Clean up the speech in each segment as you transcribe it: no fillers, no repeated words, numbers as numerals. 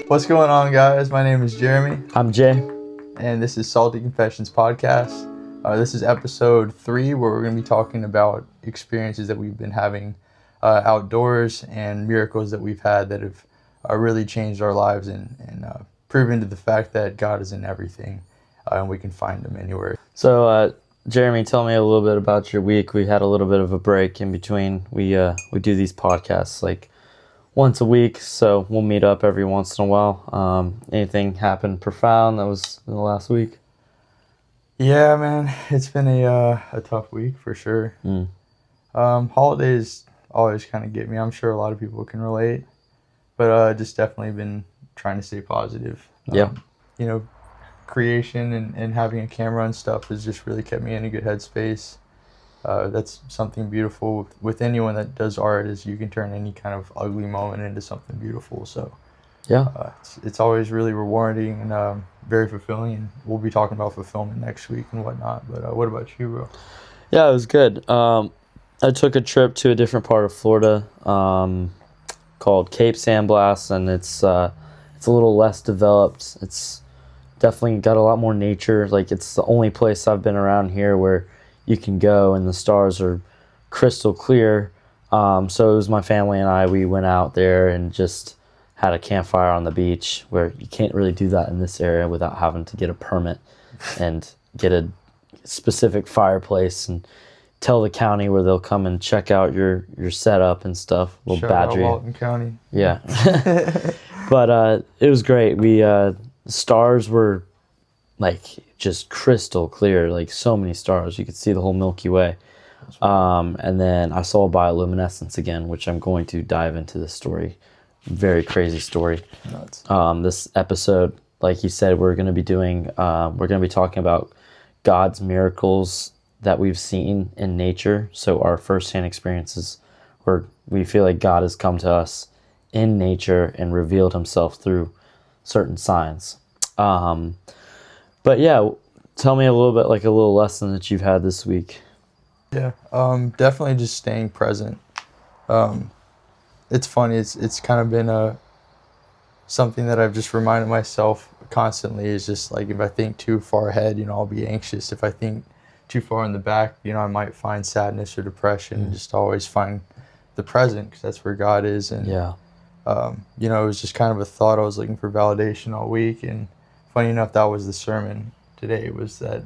What's going on, guys? My name is Jeremy, I'm Jay. and this is Salty Confessions Podcast. This is episode 3, where we're going to be talking about experiences that we've been having outdoors and miracles that we've had that have really changed our lives and proven to the fact that God is in everything, and we can find Him anywhere. So, Jeremy, tell me a little bit about your week. We had a little bit of a break in between. We do these podcasts like once a week, so we'll meet up every once in a while. Anything happened profound that was in the last week? Yeah, man, it's been a tough week for sure. Holidays always kind of get me. I'm sure a lot of people can relate, but just definitely been trying to stay positive. Yeah. Creation and having a camera and stuff has just really kept me in a good headspace. That's something beautiful with anyone that does art, is you can turn any kind of ugly moment into something beautiful. So Yeah. it's always really rewarding and very fulfilling. And we'll be talking about fulfillment next week and whatnot. But what about you, bro? Yeah, it was good. I took a trip to a different part of Florida called Cape San Blas, and it's a little less developed. It's definitely got a lot more nature. Like, it's the only place I've been around here where you can go and the stars are crystal clear. So it was my family and I. We went out there and just had a campfire on the beach, where you can't really do that in this area without having to get a permit and get a specific fireplace and tell the county where they'll come and check out your setup and stuff. We'll Shout badger out you. Walton County. Yeah. But it was great. The stars were like just crystal clear, like so many stars. You could see the whole Milky Way. And then I saw bioluminescence again, which I'm going to dive into this story. Very crazy story. Nuts. This episode, like you said, we're going to be talking about God's miracles that we've seen in nature. So our firsthand experiences where we feel like God has come to us in nature and revealed himself through certain signs. But yeah, tell me a little bit, like a little lesson that you've had this week. Yeah, definitely just staying present. It's funny. It's kind of been something that I've just reminded myself constantly. Is just like, if I think too far ahead, I'll be anxious. If I think too far in the back, I might find sadness or depression. Just always find the present, because that's where God is. And Yeah. it was just kind of a thought. I was looking for validation all week, and funny enough, that was the sermon today. Was that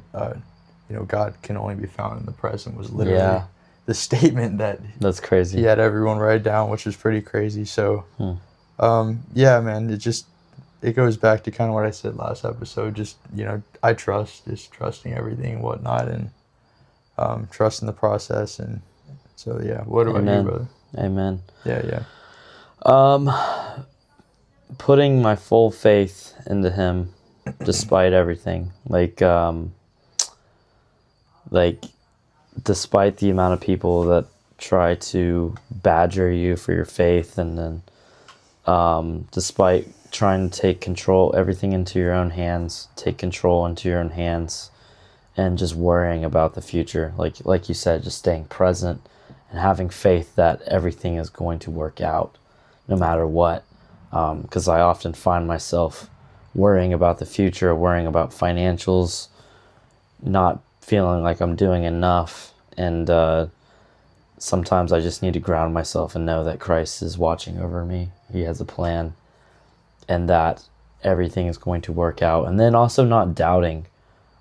God can only be found in the present, was literally the statement that That's crazy. he had everyone write down, which was pretty crazy. So yeah, man, it goes back to kind of what I said last episode. Just I trusting everything and whatnot, and trusting the process. And so yeah, what about you, brother? Amen. Yeah. Putting my full faith into him despite everything. Like despite the amount of people that try to badger you for your faith, and then despite trying to take everything into your own hands, take control into your own hands, and just worrying about the future. Like you said, just staying present and having faith that everything is going to work out no matter what. Because I often find myself worrying about the future, worrying about financials, not feeling like I'm doing enough. And sometimes I just need to ground myself and know that Christ is watching over me. He has a plan, and that everything is going to work out. And then also not doubting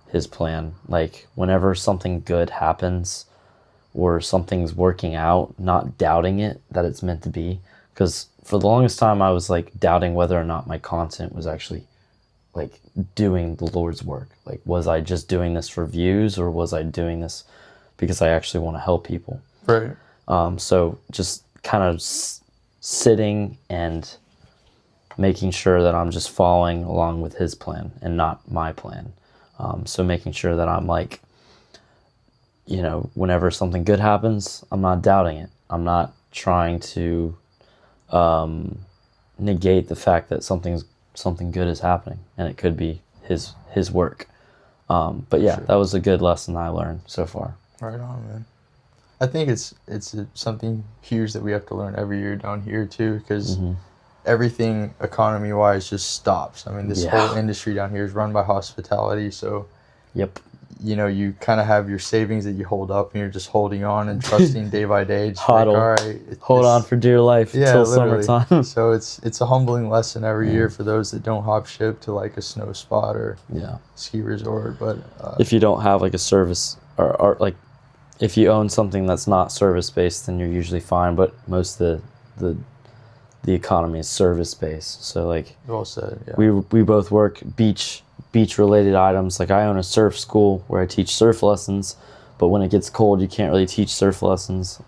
his plan. Like, whenever something good happens or something's working out, not doubting it, that it's meant to be. Because for the longest time, I was like doubting whether or not my content was actually like doing the Lord's work. Like, was I just doing this for views, or was I doing this because I actually want to help people? Right. So just kind of sitting and making sure that I'm just following along with his plan and not my plan. So making sure that I'm like, whenever something good happens, I'm not doubting it. I'm not trying to negate the fact that something good is happening, and it could be his work. But yeah, that was a good lesson I learned so far. Right on, man. I think it's something huge that we have to learn every year down here too, because everything economy wise just stops. I mean, this Yeah. whole industry down here is run by hospitality, so Yep. you kind of have your savings that you hold up, and you're just holding on and trusting day by day. Just like, Huddle. all right, Hold on for dear life until literally. summertime. So it's a humbling lesson every year for those that don't hop ship to like a snow spot or Yeah. ski resort. But If you don't have like a service or like if you own something that's not service based, then you're usually fine. But most of the economy is service based. So like well said, yeah. we both work beach related items. Like I own a surf school where I teach surf lessons, but when it gets cold, you can't really teach surf lessons.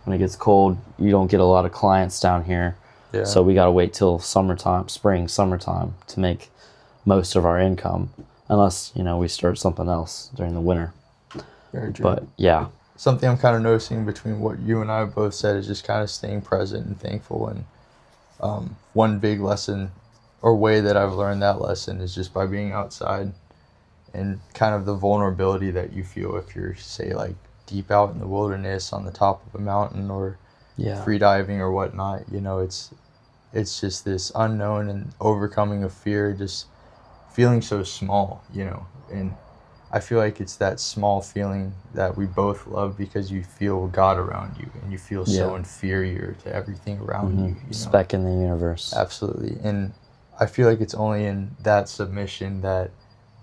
When it gets cold, you don't get a lot of clients down here. Yeah. So we got to wait till summertime to make most of our income, unless, we start something else during the winter. Very true. But yeah. Something I'm kind of noticing between what you and I both said is just kind of staying present and thankful. And one big lesson or way that I've learned that lesson is just by being outside and kind of the vulnerability that you feel if you're, say, like deep out in the wilderness on the top of a mountain or free diving or whatnot. It's just this unknown and overcoming of fear, just feeling so small, and I feel like it's that small feeling that we both love because you feel God around you and you feel so inferior to everything around you. Speck in the universe. Absolutely. And I feel like it's only in that submission that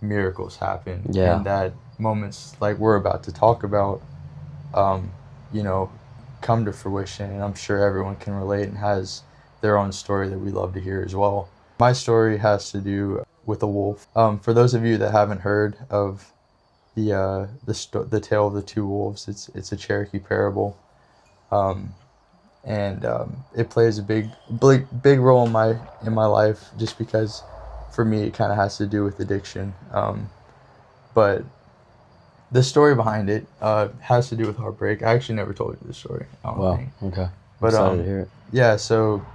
miracles happen. Yeah. And that moments like we're about to talk about, come to fruition. And I'm sure everyone can relate and has their own story that we love to hear as well. My story has to do with a wolf. For those of you that haven't heard of the tale of the two wolves, it's a Cherokee parable, and it plays a big role in my life just because for me it kind of has to do with addiction, but the story behind it has to do with heartbreak. I actually never told you this story. Wow. Okay. But Excited to hear it. yeah, so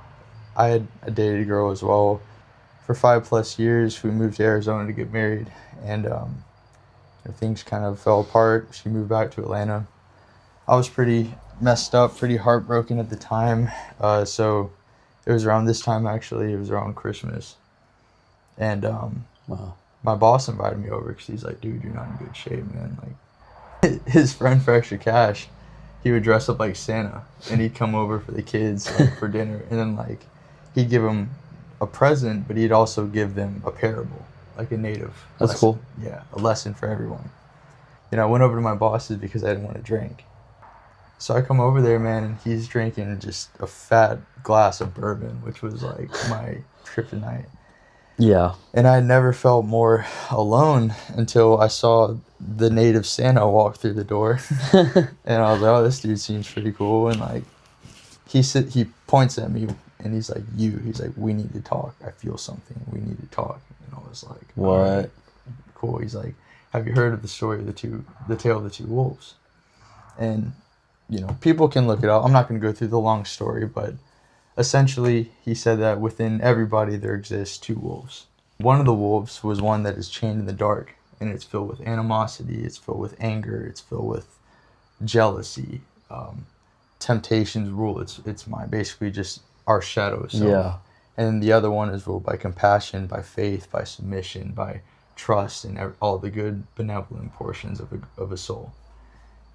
I dated a girl as well for 5+ years. We moved to Arizona to get married, and things kind of fell apart. She moved back to Atlanta. I was pretty messed up, pretty heartbroken at the time. So it was around this time, actually. It was around Christmas. And Wow. my boss invited me over because he's like, dude, you're not in good shape, man. Like, his friend for extra cash, he would dress up like Santa, and he'd come over for the kids for dinner. And then, like, he'd give them a present, but he'd also give them a parable. Like a native That's lesson. cool. Yeah, a lesson for everyone. I went over to my boss's because I didn't want to drink. So I come over there, man, and he's drinking just a fat glass of bourbon, which was like my kryptonite. Yeah. And I never felt more alone until I saw the native Santa walk through the door. And I was like, oh, this dude seems pretty cool. And like, he points at me and he's like, he's like, we need to talk. I feel something. We need to talk. And I was like, what? Right, cool. He's like, have you heard of the story of the tale of the two wolves? And, people can look it up. I'm not going to go through the long story, but essentially he said that within everybody there exists two wolves. One of the wolves was one that is chained in the dark, and it's filled with animosity, it's filled with anger, it's filled with jealousy, temptations rule its mind, basically just our shadow self. Yeah. And the other one is ruled by compassion, by faith, by submission, by trust, and all the good benevolent portions of a soul.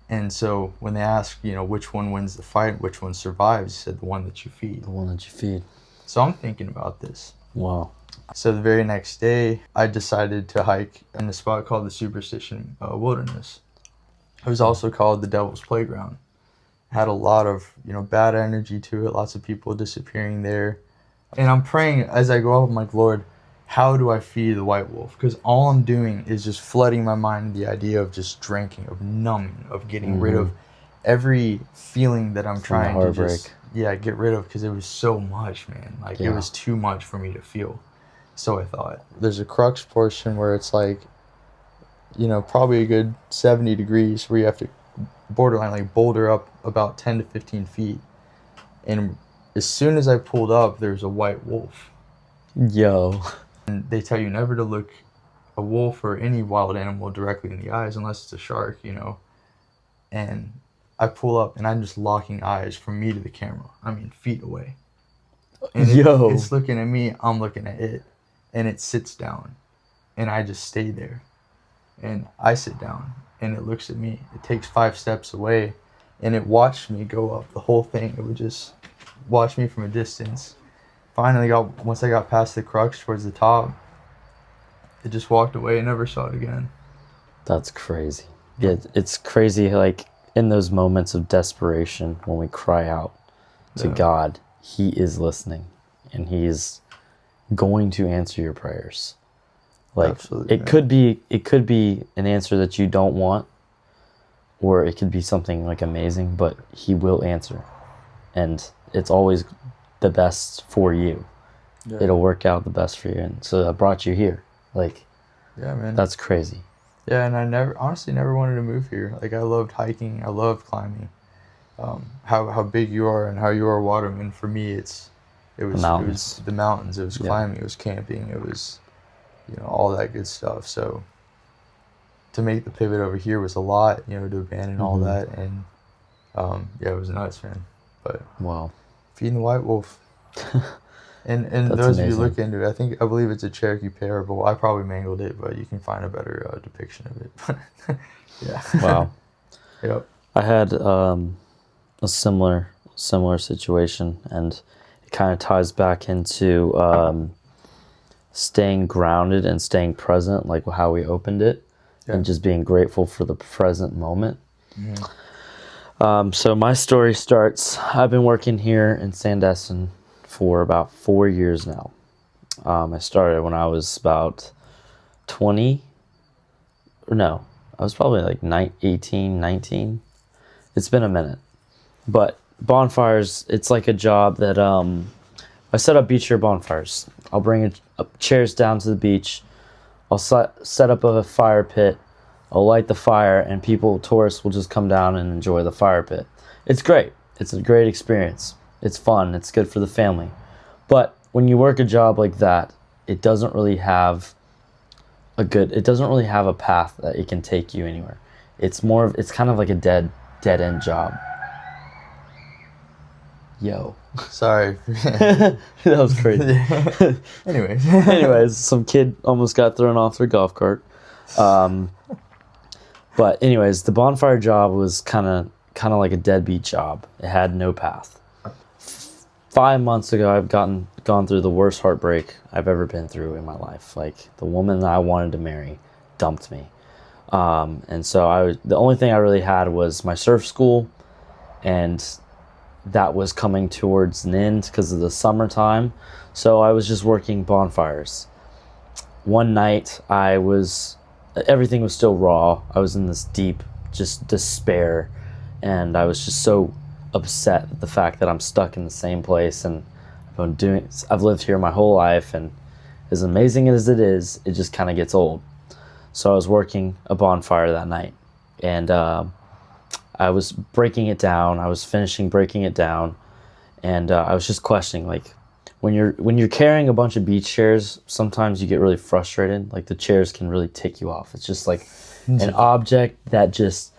And so when they ask, which one wins the fight, which one survives, he said the one that you feed. The one that you feed. So I'm thinking about this. Wow. So the very next day, I decided to hike in a spot called the Superstition Wilderness. It was also called the Devil's Playground. It had a lot of, bad energy to it, lots of people disappearing there. And I'm praying as I go up, I'm like, Lord, how do I feed the white wolf? Because all I'm doing is just flooding my mind with the idea of just drinking, of numbing, of getting rid of every feeling that I'm trying to just get rid of, because it was so much, man. Like, it was too much for me to feel. So I thought, there's a crux portion where it's like, probably a good 70 degrees where you have to borderline like boulder up about 10 to 15 feet. And as soon as I pulled up, there's a white wolf. Yo. And they tell you never to look a wolf or any wild animal directly in the eyes unless it's a shark, And I pull up and I'm just locking eyes from me to the camera. I mean, feet away. And Yo. it's looking at me, I'm looking at it. And it sits down. And I just stay there. And I sit down. And it looks at me. It takes 5 steps away. And it watched me go up the whole thing. It would just watch me from a distance. Finally, once I got past the crux towards the top, it just walked away and never saw it again. That's crazy. Yeah, it's crazy, like, in those moments of desperation when we cry out to God, he is listening. And he is going to answer your prayers. Like, Absolutely, it could be an answer that you don't want, or it could be something like amazing, but he will answer. And it's always the best for you. Yeah. It'll work out the best for you. And so I brought you here. Like, yeah, man. That's crazy. Yeah, and I honestly never wanted to move here. Like, I loved hiking. I loved climbing. How big you are and how you are a waterman. For me, it was the mountains. It was climbing. It was camping. It was, all that good stuff. So to make the pivot over here was a lot. To abandon all that, and it was nuts, man. But wow, feeding the white wolf. And those of you look into it, I believe it's a Cherokee parable. I probably mangled it, but you can find a better depiction of it. Yeah. Wow. Yep. I had a similar situation, and it kind of ties back into staying grounded and staying present, like how we opened it, and just being grateful for the present moment. Mm-hmm. So my story starts, I've been working here in Sandestin for about 4 years now. I started when I was about 20. No, I was probably like 18, 19. It's been a minute. But bonfires, it's like a job that I set up beach chair bonfires. I'll bring chairs down to the beach. I'll set up a fire pit. I'll light the fire, and tourists will just come down and enjoy the fire pit. It's great. It's a great experience. It's fun. It's good for the family. But when you work a job like that, it doesn't really have a path that it can take you anywhere. It's kind of like a dead end job. Yo. Sorry. That was crazy. Anyways, some kid almost got thrown off their golf cart. But anyways, the bonfire job was kind of like a deadbeat job. It had no path. 5 months ago, I've gone through the worst heartbreak I've ever been through in my life. Like, the woman that I wanted to marry dumped me. And so the only thing I really had was my surf school, and that was coming towards an end because of the summertime. So I was just working bonfires. One night, everything was still raw. I was in this deep, just despair, and I was just so upset at the fact that I'm stuck in the same place, and I've lived here my whole life, and as amazing as it is, it just kind of gets old. So I was working a bonfire that night, and I was breaking it down. I was finishing breaking it down, and I was just questioning, like, when you're carrying a bunch of beach chairs, sometimes you get really frustrated. Like, the chairs can really tick you off. It's just like an object that just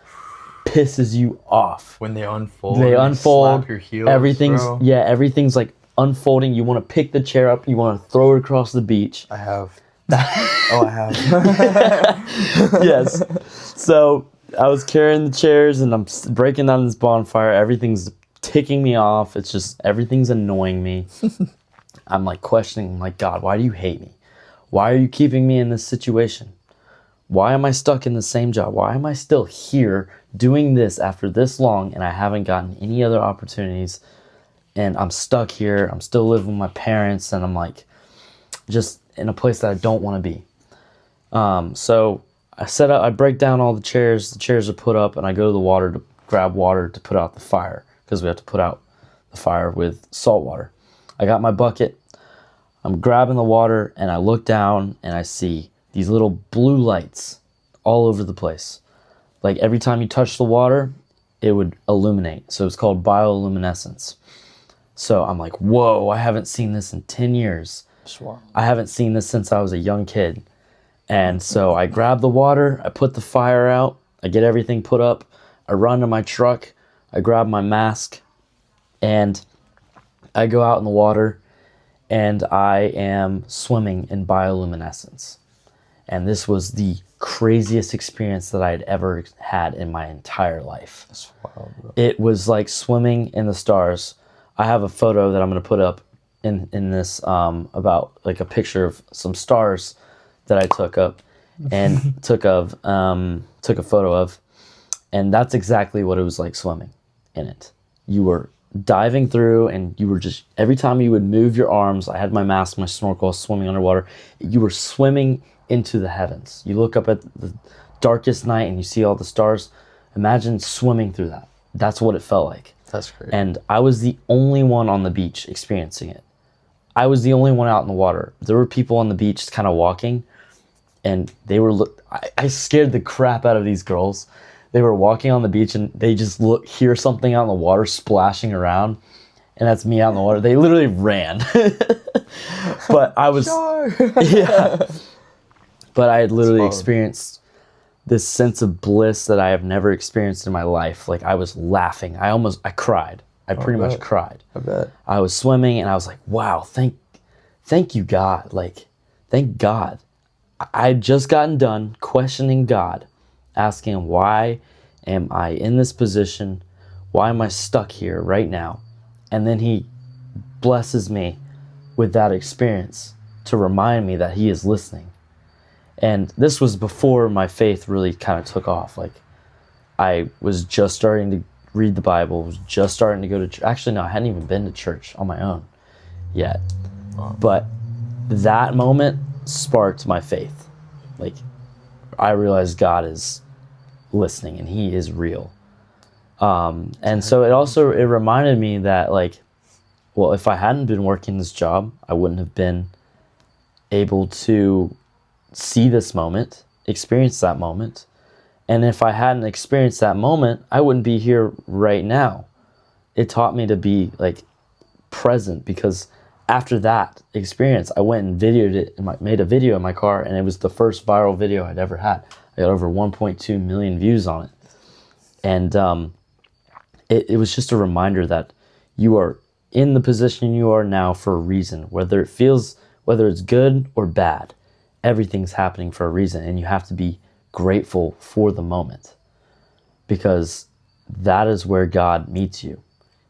pisses you off. When they unfold. Slap your heels, everything's like unfolding. You want to pick the chair up. You want to throw it across the beach. I have. I have. Yes. So I was carrying the chairs, and I'm breaking down this bonfire. Everything's ticking me off. It's just, everything's annoying me. I'm like questioning, like, God, why do you hate me? Why are you keeping me in this situation? Why am I stuck in the same job? Why am I still here doing this after this long, and I haven't gotten any other opportunities, and I'm stuck here. I'm still living with my parents, and I'm like just in a place that I don't want to be. So I break down all the chairs are put up, and I go to the water to grab water to put out the fire, because we have to put out the fire with salt water. I got my bucket. I'm grabbing the water, and I look down, and I see these little blue lights all over the place. Like, every time you touch the water, it would illuminate. So it's called bioluminescence. So I'm like, whoa, I haven't seen this in 10 years. Sure. I haven't seen this since I was a young kid. And so I grab the water, I put the fire out, I get everything put up, I run to my truck, I grab my mask, and I go out in the water, and I am swimming in bioluminescence. And this was the craziest experience that I had ever had in my entire life. That's wild, bro. It was like swimming in the stars. I have a photo that I'm going to put up in this about like a picture of some stars that I took a photo of, and that's exactly what it was like swimming in it. You were diving through, and you were just, every time you would move your arms, I had my mask, my snorkel, swimming underwater, you were swimming into the heavens. You look up at the darkest night and you see all the stars. Imagine swimming through that. That's what it felt like. That's great. And I was the only one on the beach experiencing it. I was the only one out in the water. There were people on the beach kind of walking, and they were I scared the crap out of these girls. They were walking on the beach and they just hear something out in the water splashing around, and that's me out in the water. They literally ran. But I was yeah. But I had literally experienced this sense of bliss that I have never experienced in my life. Like, I was laughing. I cried. I pretty much cried. I bet. I was swimming and I was like, wow, thank you, God. Like, thank God. I had just gotten done questioning God, asking him, why am I in this position? Why am I stuck here right now? And then he blesses me with that experience to remind me that he is listening. And this was before my faith really kind of took off. Like, I was just starting to read the Bible, was just starting to go to church. Actually, no, I hadn't even been to church on my own yet. But that moment sparked my faith. Like, I realized God is listening and he is real. And so it reminded me that, like, well, if I hadn't been working this job, I wouldn't have been able to see this moment, experience that moment. And if I hadn't experienced that moment, I wouldn't be here right now. It taught me to be, like, present, because after that experience, I went and videoed it and made a video in my car, and it was the first viral video I'd ever had. I got over 1.2 million views on it. And it was just a reminder that you are in the position you are now for a reason, whether it's good or bad. Everything's happening for a reason, and you have to be grateful for the moment, because that is where God meets you,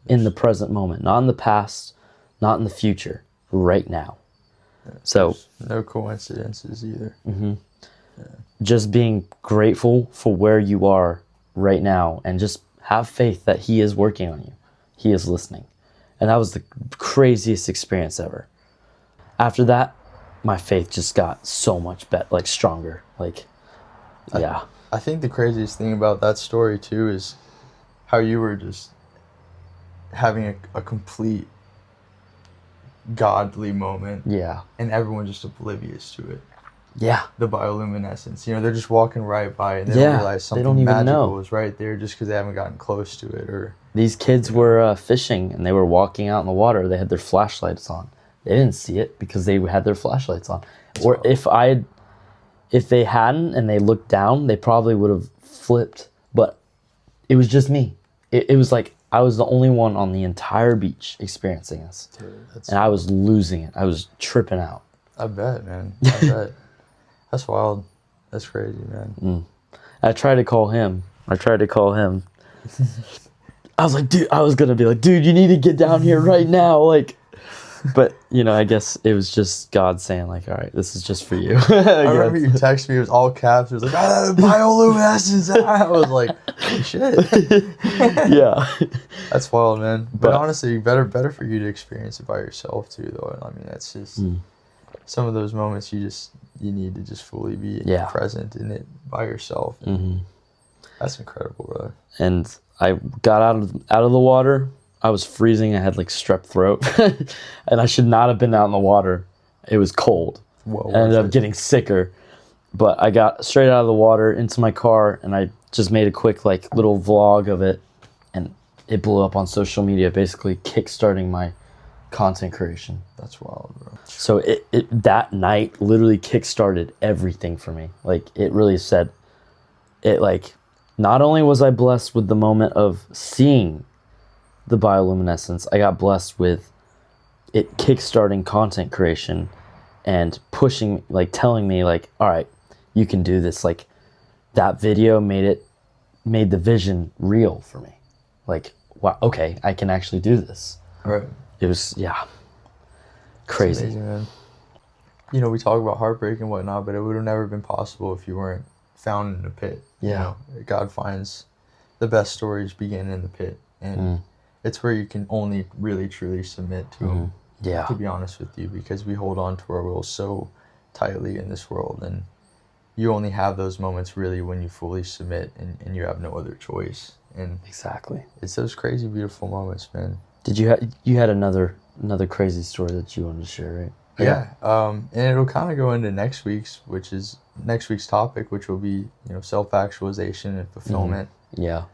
in the present moment, not in the past, not in the future, right now. So no coincidences either. Mm-hmm. Yeah. Just being grateful for where you are right now, and just have faith that he is working on you. He is listening. And that was the craziest experience ever. After that, my faith just got so much better, like, stronger. Like, yeah. I think the craziest thing about that story too is how you were just having a complete godly moment. Yeah. And everyone just oblivious to it. Yeah. The bioluminescence. You know, they're just walking right by it, and they don't realize something magical is right there just because they haven't gotten close to it. Or these kids were fishing, and they were walking out in the water. They had their flashlights on. They didn't see it because they had their flashlights on. Or if they hadn't and they looked down, they probably would have flipped. But it was just me. It was like I was the only one on the entire beach experiencing this. Dude, and I was losing it. I was tripping out. I bet, man. I bet. That's wild. That's crazy, man. I tried to call him. I was like, dude, I was going to be like, dude, you need to get down here right now. Like, but, you know, I guess it was just God saying, like, all right, this is just for you. I remember you texted me, it was all caps. It was like, bioluminescence. I was like, holy shit. Yeah. That's wild, man. But honestly, better for you to experience it by yourself, too, though. I mean, that's just some of those moments you need to just fully be present in it by yourself. That's incredible, brother. And I got out of the water. I was freezing. I had, like, strep throat. And I should not have been out in the water. It was cold. I ended up getting sicker. But I got straight out of the water into my car, and I just made a quick, like, little vlog of it. And it blew up on social media, basically kickstarting my content creation. That's wild, bro. So it that night literally kickstarted everything for me. Like, it really said, it, like, not only was I blessed with the moment of seeing the bioluminescence, I got blessed with it kickstarting content creation and pushing, like telling me like, all right, you can do this. Like that video made the vision real for me. Like, wow, okay, I can actually do this. Right. It was, crazy. It's amazing, man. You know, we talk about heartbreak and whatnot, but it would have never been possible if you weren't found in the pit. Yeah. You know, God finds the best stories begin in the pit. And it's where you can only really, truly submit to Him. Yeah. To be honest with you, because we hold on to our will so tightly in this world. And you only have those moments really when you fully submit and you have no other choice. And Exactly. it's those crazy, beautiful moments, man. Did you had another crazy story that you wanted to share, right? Yeah. And it'll kind of go into next week's topic, which will be, you know, self-actualization and fulfillment. Yeah.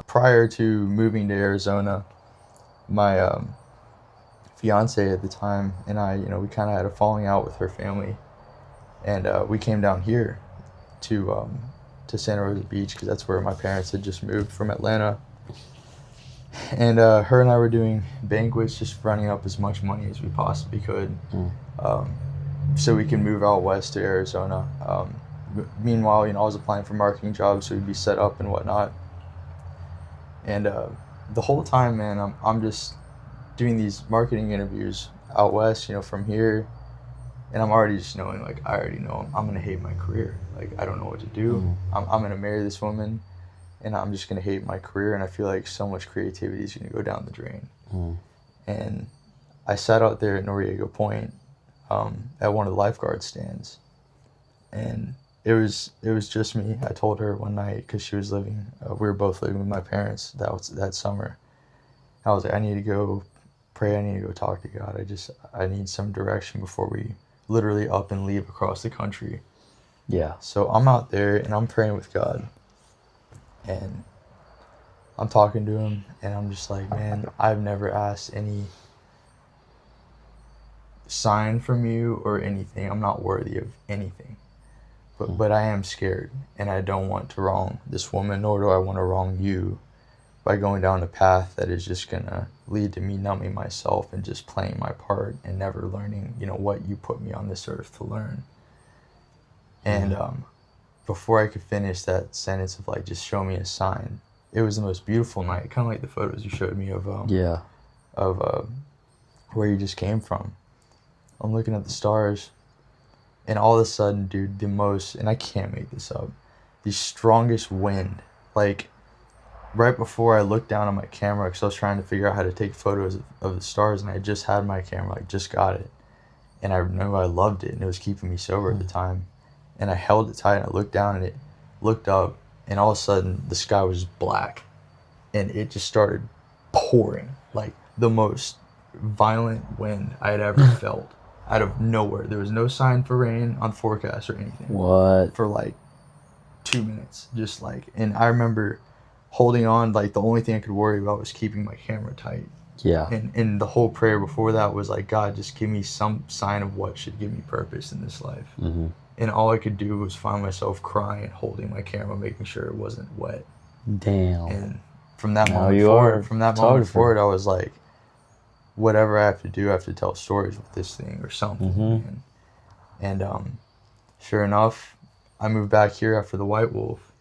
Prior to moving to Arizona, my fiance at the time and I, you know, we kind of had a falling out with her family, and we came down here to Santa Rosa Beach because that's where my parents had just moved from Atlanta. And her and I were doing banquets, just running up as much money as we possibly could, so we can move out west to Arizona. Meanwhile, you know, I was applying for marketing jobs, so we'd be set up and whatnot. And the whole time, man, I'm just doing these marketing interviews out west, you know, from here, and I'm already just knowing, like, I already know I'm gonna hate my career. Like, I don't know what to do. I'm gonna marry this woman, and I'm just gonna hate my career, and I feel like so much creativity is gonna go down the drain. And I sat out there at Noriega Point at one of the lifeguard stands, and it was just me. I told her one night, because she was living, we were both living with my parents that summer. I was like, I need to go pray. I need to go talk to God. I need some direction before we literally up and leave across the country. Yeah. So I'm out there and I'm praying with God, and I'm talking to Him, and I'm just like, man, I've never asked any sign from you or anything. I'm not worthy of anything. But I am scared, and I don't want to wrong this woman, nor do I want to wrong you by going down a path that is just going to lead to me numbing myself and just playing my part and never learning, you know, what you put me on this earth to learn. And before I could finish that sentence of, like, just show me a sign, it was the most beautiful night, kind of like the photos you showed me of where you just came from. I'm looking at the stars, and all of a sudden, dude, and I can't make this up, the strongest wind, like, right before I looked down on my camera, because I was trying to figure out how to take photos of the stars, and I just had my camera, like, just got it, and I knew I loved it, and it was keeping me sober at the time, and I held it tight, and I looked down, and it looked up, and all of a sudden, the sky was black, and it just started pouring, like, the most violent wind I had ever felt. Out of nowhere. There was no sign for rain on forecast or anything. What? For like 2 minutes. Just like, and I remember holding on, like, the only thing I could worry about was keeping my camera tight. Yeah. And the whole prayer before that was like, God, just give me some sign of what should give me purpose in this life. And all I could do was find myself crying, holding my camera, making sure it wasn't wet. Damn. And from that moment forward, I was like, whatever I have to do, I have to tell stories with this thing or something. And sure enough, I moved back here after the White Wolf.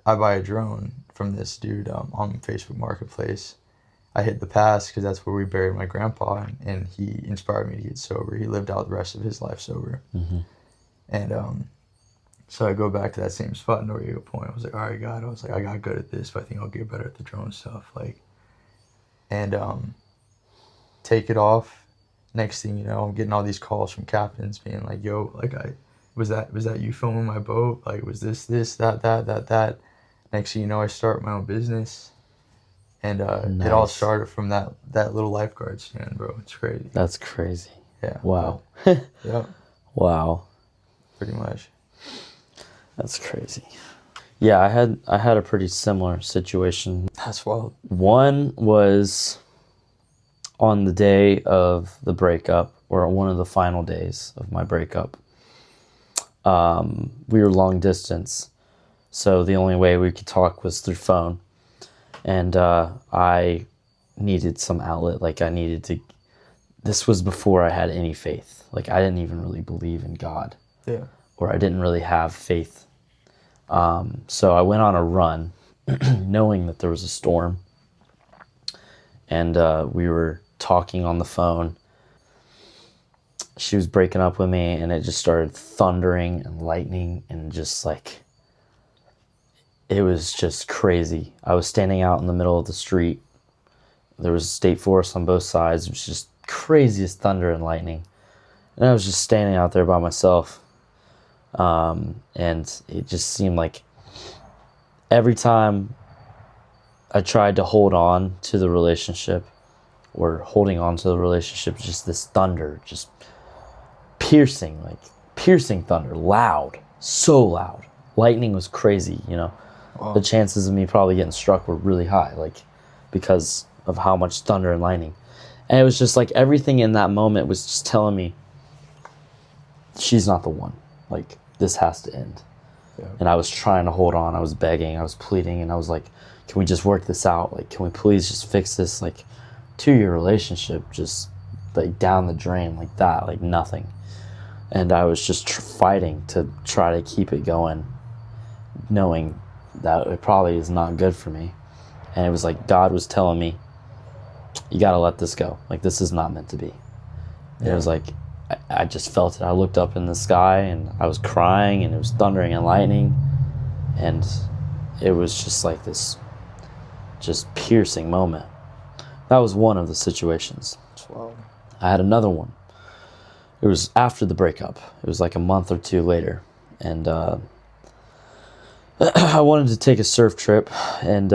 I buy a drone from this dude on Facebook Marketplace. I hit the pass because that's where we buried my grandpa, and he inspired me to get sober. He lived out the rest of his life sober. And so I go back to that same spot in Noriega Point. I was like, all right, God. I was like, I got good at this, but I think I'll get better at the drone stuff. Like, and take it off. Next thing you know, I'm getting all these calls from captains being like, yo, like, was that you filming my boat? Like, was this, that. Next thing you know, I start my own business. And Nice. It all started from that little lifeguard stand, bro. It's crazy. That's crazy. Yeah. Wow. Yeah. Wow. Pretty much. That's crazy. Yeah, I had a pretty similar situation. That's wild. One was on the day of the breakup, or one of the final days of my breakup. We were long distance, so the only way we could talk was through phone. And I needed some outlet. Like, I needed this was before I had any faith. Like, I didn't even really believe in God. Yeah. Or I didn't really have faith. So I went on a run knowing that there was a storm. And we were talking on the phone. She was breaking up with me, and it just started thundering and lightning, and just like, it was just crazy. I was standing out in the middle of the street. There was state forest on both sides. It was just craziest thunder and lightning. And I was just standing out there by myself. And it just seemed like every time I tried to hold on to the relationship, or holding on to the relationship, just this thunder, just piercing thunder, loud, so loud. Lightning was crazy, you know. Wow. The chances of me probably getting struck were really high, like, because of how much thunder and lightning. And it was just like everything in that moment was just telling me, she's not the one. Like, this has to end. Yeah. And I was trying to hold on. I was begging. I was pleading. And I was like, can we just work this out? Like, can we please just fix this? Like, 2-year relationship just, like, down the drain like that, like nothing. And I was just fighting to try to keep it going, knowing that it probably is not good for me. And it was like God was telling me, you got to let this go. Like, this is not meant to be. And it was like, I just felt it. I looked up in the sky, and I was crying, and it was thundering and lightning. And it was just like this just piercing moment. That was one of the situations. Wow. I had another one. It was after the breakup. It was like a month or 2 later. And I wanted to take a surf trip. And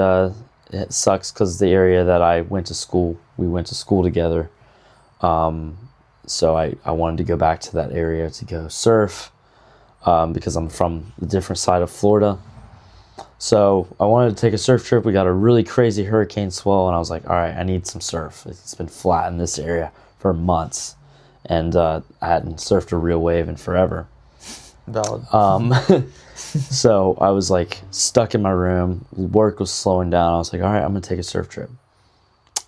it sucks because the area that I went to school, we went to school together. So I wanted to go back to that area to go surf because I'm from a different side of Florida. So I wanted to take a surf trip. We got a really crazy hurricane swell, and I was like, all right, I need some surf. It's been flat in this area for months, and I hadn't surfed a real wave in forever. Valid. So I was like stuck in my room. Work was slowing down. I was like, all right, I'm going to take a surf trip.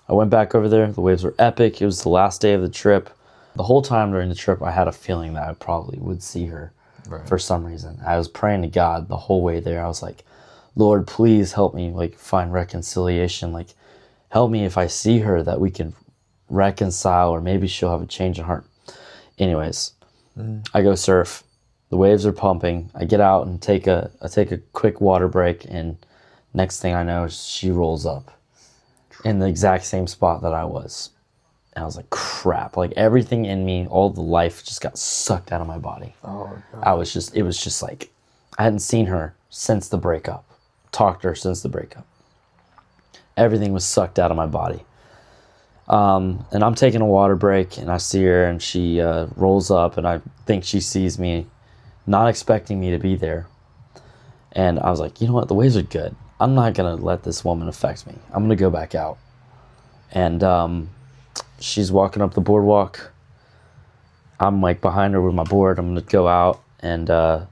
I went back over there. The waves were epic. It was the last day of the trip. The whole time during the trip, I had a feeling that I probably would see her for some reason. I was praying to God the whole way there. I was like, Lord, please help me, like, find reconciliation. Like, help me if I see her, that we can reconcile, or maybe she'll have a change of heart. Anyways, I go surf. The waves are pumping. I get out and take a quick water break, and next thing I know, she rolls up in the exact same spot that I was. And I was like, crap. Like, everything in me, all the life just got sucked out of my body. Oh, God. It was just like, I hadn't seen her since the breakup. Talked to her since the breakup. Everything was sucked out of my body. And I'm taking a water break, and I see her, and she rolls up, and I think she sees me, not expecting me to be there. And I was like, you know what? The waves are good. I'm not going to let this woman affect me. I'm going to go back out. And she's walking up the boardwalk. I'm like behind her with my board. I'm going to go out, and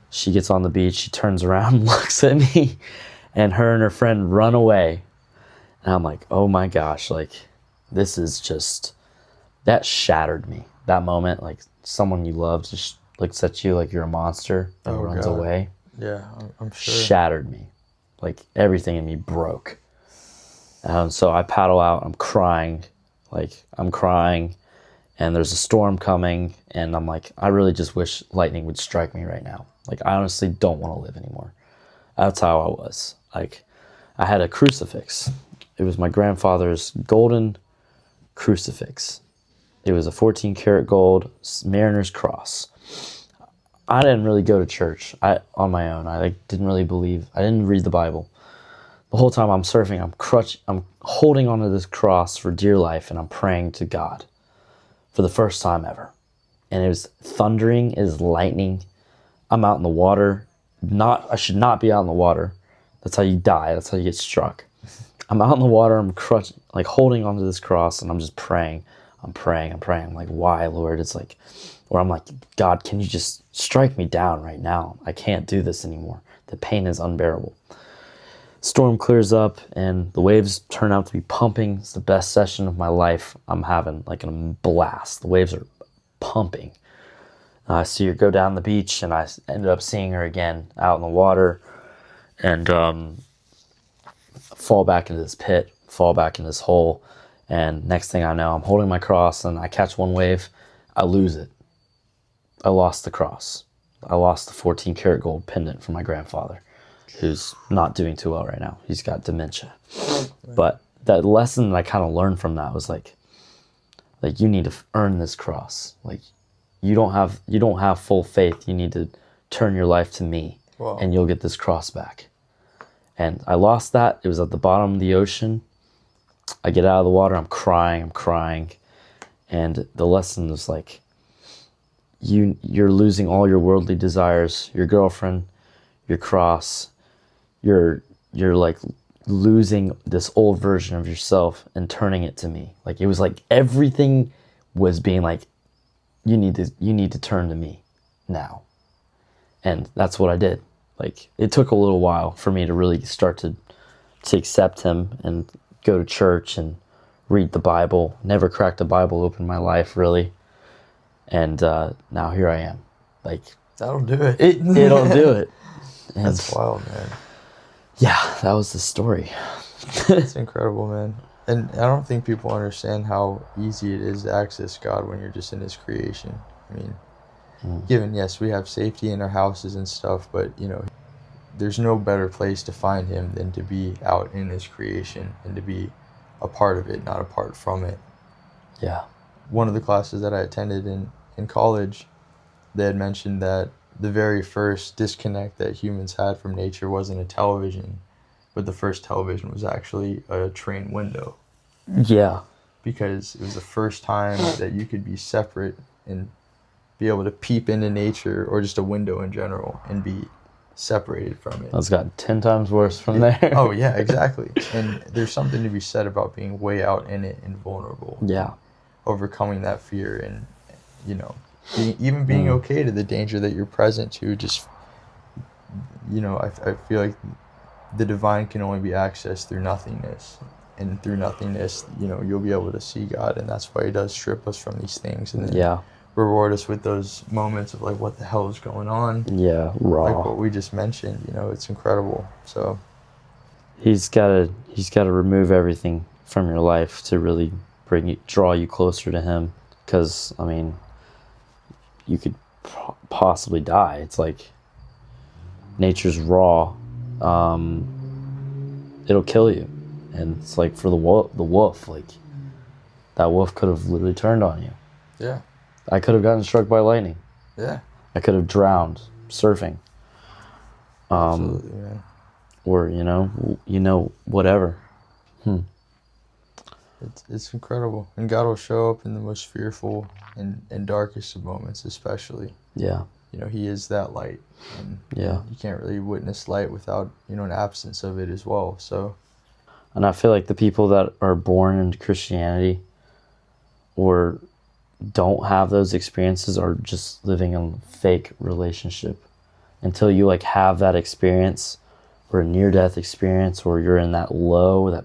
she gets on the beach. She turns around and looks at me, and her and her friend run away. And I'm like, oh my gosh, like, this is just, that shattered me. That moment, like, someone you love just looks at you like you're a monster and runs God. away. Yeah, I'm sure. Shattered me. Like, everything in me broke. So I paddle out. I'm crying. And there's a storm coming. And I'm like, I really just wish lightning would strike me right now. Like, I honestly don't want to live anymore. That's how I was. Like, I had a crucifix. It was my grandfather's golden crucifix. It was a 14 karat gold Mariner's cross. I didn't really go to church on my own. I didn't really believe. I didn't read the Bible. The whole time I'm surfing, I'm holding onto this cross for dear life, and I'm praying to God for the first time ever. And it was thundering, it was lightning. I'm out in the water. I should not be out in the water. That's how you die. That's how you get struck. I'm out in the water. I'm holding onto this cross, and I'm just praying. I'm praying. I'm like, why, Lord? It's like, or I'm like, God, can you just strike me down right now? I can't do this anymore. The pain is unbearable. storm clears up and the waves turn out to be pumping. It's the best session of my life. I'm having like a blast. The waves are pumping. I see her go down the beach, and I ended up seeing her again out in the water, and fall back into this pit, fall back in this hole. And next thing I know, I'm holding my cross, and I catch one wave, I lose it. I lost the cross. I lost the 14 karat gold pendant from my grandfather, who's not doing too well right now. He's got dementia. But that lesson that I kind of learned from that was like you need to earn this cross. Like you don't have full faith. You need to turn your life to me, Wow. and you'll get this cross back. And I lost that. It was at the bottom of the ocean. I get out of the water. I'm crying. And the lesson was like, you're losing all your worldly desires, your girlfriend, your cross. You're like losing this old version of yourself and turning it to me. Like it was like everything was being like, you need to turn to me now. And that's what I did. Like it took a little while for me to really start to accept him and go to church and read the Bible. Never cracked a Bible open in my life, really. And now here I am. Like That'll do it. It'll do it. And That's wild, man. yeah, that was the story. It's incredible, man. And I don't think people understand how easy it is to access God when you're just in his creation. I mean, given, yes, we have safety in our houses and stuff, but, there's no better place to find him than to be out in his creation and to be a part of it, not apart from it. Yeah. One of the classes that I attended in college, they had mentioned that the very first disconnect that humans had from nature wasn't a television, but the first television was actually a train window. Yeah. Because it was the first time that you could be separate and be able to peep into nature, or just a window in general, and be separated from it. That's gotten 10 times worse from there. Oh, yeah, exactly. And there's something to be said about being way out in it and vulnerable. Yeah. Overcoming that fear and, being okay to the danger that you're present to. Just, I feel like the divine can only be accessed through nothingness. And through nothingness, you'll be able to see God. And that's why he does strip us from these things. And then reward us with those moments of like, what the hell is going on? Yeah, raw. Like what we just mentioned, it's incredible. So he's got to remove everything from your life to really draw you closer to him. Because I mean, you could possibly die. It's like nature's raw. It'll kill you. And it's like for the wolf, like that wolf could have literally turned on you. Yeah. I could have gotten struck by lightning. Yeah. I could have drowned surfing. Absolutely, man. Or whatever. It's incredible. And God will show up in the most fearful and darkest of moments, especially. Yeah. He is that light. And Yeah. you can't really witness light without, an absence of it as well. So. And I feel like the people that are born into Christianity or don't have those experiences are just living in a fake relationship. Until you have that experience, or a near-death experience, or you're in that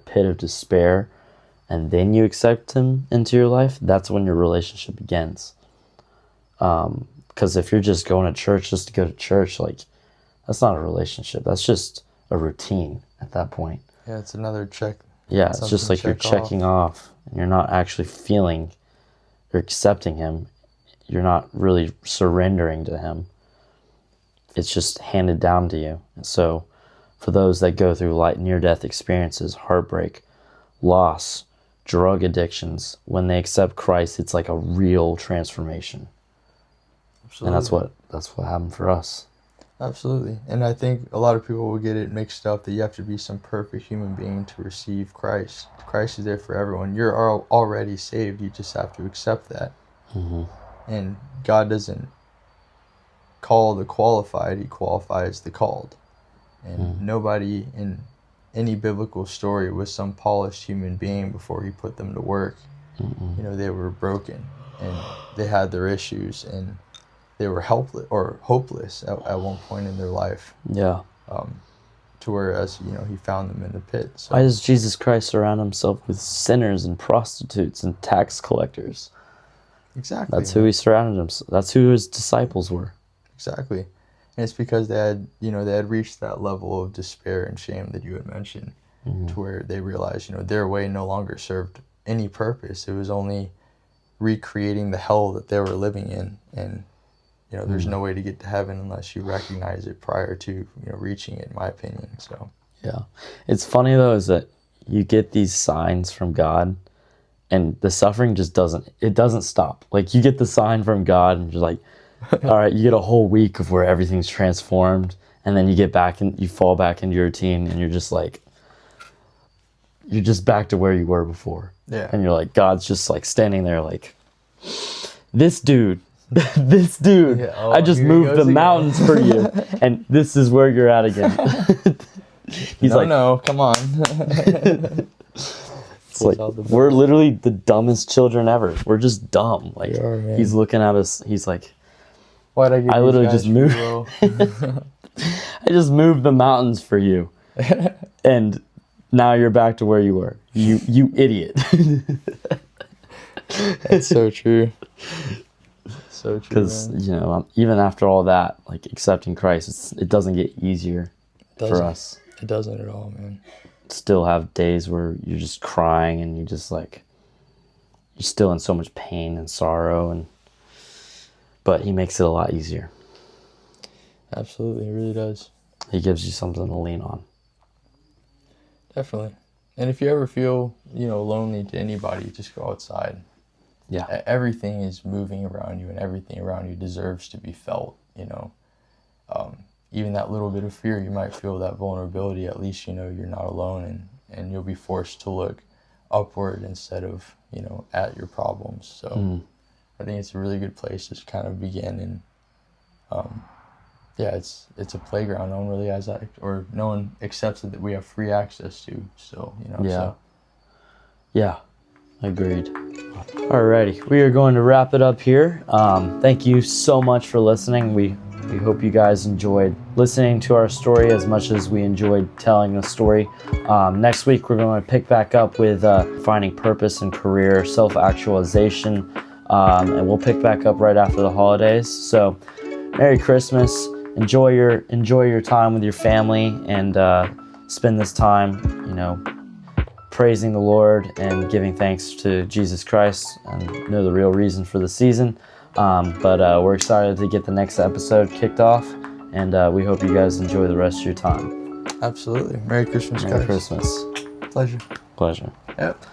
pit of despair, and then you accept him into your life, that's when your relationship begins. Because if you're just going to church just to go to church, that's not a relationship. That's just a routine at that point. Yeah, it's another check. Yeah, it's just like you're checking off, and you're not actually feeling or accepting him. You're not really surrendering to him. It's just handed down to you. And so for those that go through near-death experiences, heartbreak, loss, drug addictions, when they accept Christ, it's like a real transformation. Absolutely. And that's what happened for us. Absolutely. And I think a lot of people will get it mixed up that you have to be some perfect human being to receive Christ. Christ is there for everyone. You're already saved. You just have to accept that. Mm-hmm. And God doesn't call the qualified. He qualifies the called. And nobody in any biblical story was some polished human being before he put them to work. Mm-mm. They were broken and they had their issues and they were helpless or hopeless at one point in their life. Yeah. to where, as you know, he found them in the pit. So Why does Jesus Christ surround himself with sinners and prostitutes and tax collectors? exactly, That's who he surrounded himself. That's who his disciples were. exactly, and it's because they had reached that level of despair and shame that you had mentioned, to where they realized, their way no longer served any purpose. It was only recreating the hell that they were living in, and there's no way to get to heaven unless you recognize it prior to reaching it, in my opinion. So Yeah. It's funny though, is that you get these signs from God and the suffering just doesn't stop. Like you get the sign from God and you're like, all right, you get a whole week of where everything's transformed, and then you get back and you fall back into your routine and you're just back to where you were before. yeah, And you're like, God's just like standing there like, this dude, yeah, I just here he moved goes the again. mountains for you, and this is where you're at again. He's no, come on. It's like, we're literally the dumbest children ever. We're just dumb. Like, We are, man. he's looking at us. He's like, Why'd I give I these literally guys just free moved. will? I just moved the mountains for you, and now you're back to where you were. You idiot. That's so true. So true. Because Man. Even after all that, like accepting Christ, it doesn't get easier for us. It doesn't at all, man. Still have days where you're just crying and you just like you're still in so much pain and sorrow, but he makes it a lot easier. Absolutely, it really does. He gives you something to lean on. Definitely. And if you ever feel, lonely to anybody, just go outside. Yeah. Everything is moving around you, and everything around you deserves to be felt, Even that little bit of fear, you might feel that vulnerability, at least you're not alone, and you'll be forced to look upward instead of, at your problems. So I think it's a really good place to kind of begin, and it's a playground. No one really has that, or no one accepts it that we have free access to still, Yeah. So. Yeah. Agreed. Alrighty, we are going to wrap it up here. Thank you so much for listening. We hope you guys enjoyed listening to our story as much as we enjoyed telling the story. Next week, we're going to pick back up with finding purpose and career, self-actualization, and we'll pick back up right after the holidays. So, Merry Christmas. Enjoy your time with your family, and spend this time, praising the Lord and giving thanks to Jesus Christ, and know the real reason for the season. But we're excited to get the next episode kicked off, and we hope you guys enjoy the rest of your time. Absolutely. Merry Christmas, guys. Merry Christmas. Pleasure. Pleasure. Yep.